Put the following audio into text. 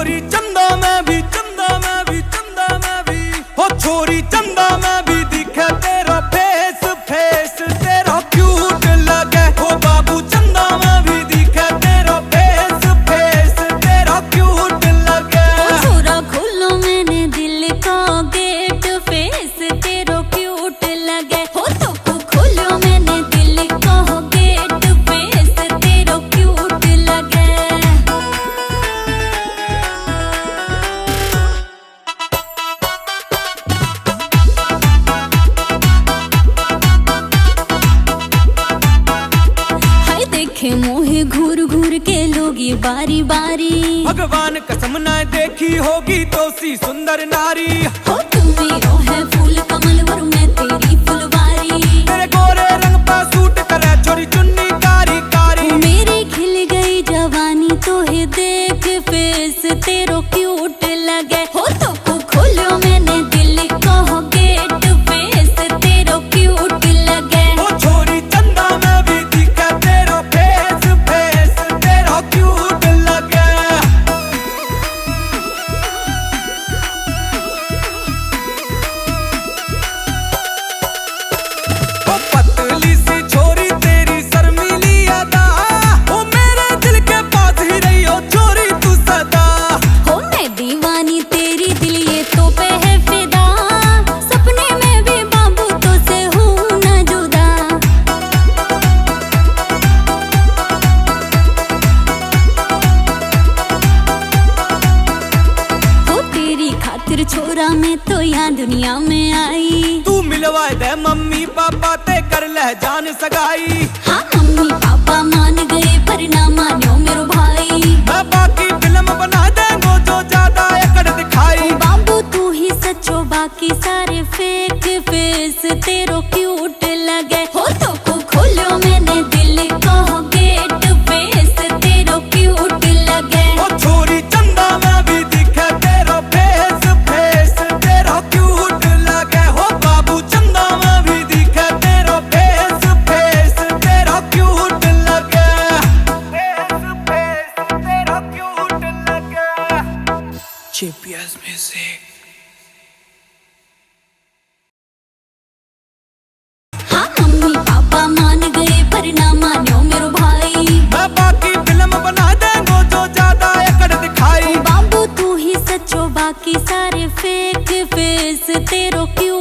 छोरी चंदा मैं भी, चंदा मैं भी, चंदा मैं भी, हो छोरी चंदा मैं भी दिखे तेरा फेस, फेस तेरा क्यूट लगे। हो बाबू चंदा मैं भी दिखे तेरा फेस, फेस तेरा क्यूट लगे। छोरा खोलो मैंने दिल का गेट, फेस तेरा क्यूट लगे। हो तो खोलो मैंने दिल का गेट, फेस तेरा क्यूट लगे। देखे मोहे घूर घूर के लोगी बारी बारी, भगवान कसम न देखी होगी तो सी सुंदर नारी। हो तुम मेरो है फूल कमल और मैं तेरी फुलवारी। तेरे गोरे रंग पर सूट करे छोरी चुन्नी कारी कारी। मेरी खिल गई जवानी तो है देख, फेस तेरो क्यूट लगे। हो तो खोलो मैंने दिल का गेट, फेस तेरो क्यूट लगे। ओ छोरी चंदा मैं भी दिखे तेरा फेस, फेस तेरा क्यूट लगे। ओ पतली सी छोरी तेरी शर्मीली अदा, ओ मेरे दिल के पास ही रही हो छोरी तू सदा। हो मैं दीवानी तेरी दिल ये तो पे है फिदा, सपने में भी बाबू तो से हूँ न जुदा। हो तेरी खातिर छोरा मैं तो यहाँ दुनिया में आई। तू मिलवाए दे मम्मी पापा ते कर ले जान सगाई। हाँ मम्मी पापा मान गए पर ना मानो मेरो भाई। मैं बाकी फिल्म बना देंगो जो ज्यादा एकड़ दिखाई। बाबू तू ही सच्चो बाकी सारे फेक, फेस तेरो क्यूट लगे। हो तो खोलो मैंने दिल का गेट, फेस तेरो क्यूट लगे। ओ छोरी चंदा मैं भी दिखे तेरा फेस, फेस तेरा क्यूट लगे। हो बाबू चंदा मैं भी दिखे तेरा फेस, फेस तेरा क्यूट लगे। फेस, फेस तेरा क्यूट लगे। GPS music. हाँ मम्मी पापा मान गए पर ना मानो मेरो भाई। मैं बाकी फिल्म बना देंगो जो ज्यादा एकड़ दिखाई। बाबू तू ही सच्चो बाकी सारे फेक, फेस तेरो क्यूट